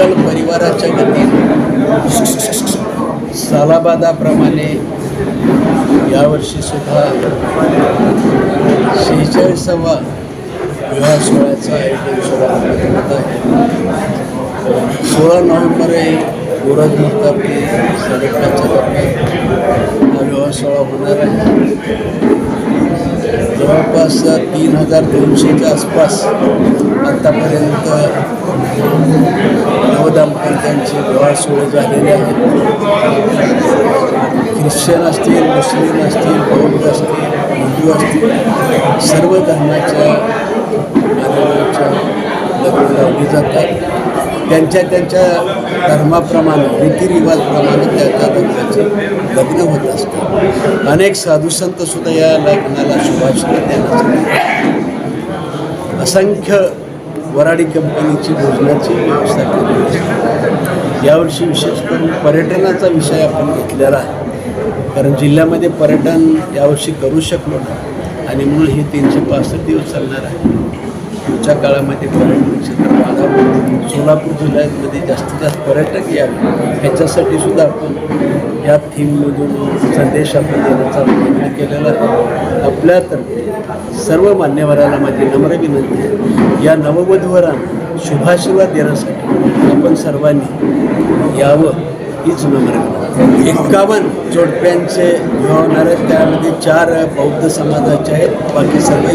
सकल परिवाराच्या गतीने सालाबादाप्रमाणे यावर्षीसुद्धा 46वा विवाह सोहळ्याचं आयोजन सुद्धा करण्यात आहे. 16 नोव्हेंबर गुरुज मुहूर्तावर 5:30च्या दरम्यान हा विवाह सोहळा होणार आहे. जवळपास 3200च्या आसपास आत्तापर्यंत नवदंपत्यांचे विवाह सोहळे झालेले आहेत. ख्रिश्चन असतील, मुस्लिम असतील, बौद्ध असतील, हिंदू असतील, सर्व धर्माच्या मानवांच्या लग्न लावली जातात. त्यांच्या धर्माप्रमाणे रीतिरिवाजप्रमाणे त्या धर्माचे लग्न होत असतात. अनेक साधुसंतसुद्धा या लग्नाला शुभाशुभ देण्यासाठी असंख्य वराडी कंपनीची भोजनाची व्यवस्था केली असते. यावर्षी विशेष करून पर्यटनाचा विषय आपण घेतलेला आहे, कारण जिल्ह्यामध्ये पर्यटन यावर्षी करू शकलो नाही आणि म्हणून हे 365 दिवस चालणार आहे. पुढच्या काळामध्ये पर्यटन क्षेत्र वाढावं, सोलापूर जिल्ह्यामध्ये जास्तीत जास्त पर्यटक यावे ह्याच्यासाठी सुद्धा आपण या थीममधून संदेश आपण देण्याचा प्रयत्न केलेला आहे. आपल्यातर्फे सर्व मान्यवरांना माझी नम्र विनंती आहे, या नववधूवरांना शुभाशीर्वाद देण्यासाठी आपण सर्वांनी यावं हीच नम्र विनंती. 51 जोडप्यांचे विवाह होणार आहेत. त्यामध्ये 4 बौद्ध समाजाचे आहेत, बाकी सर्व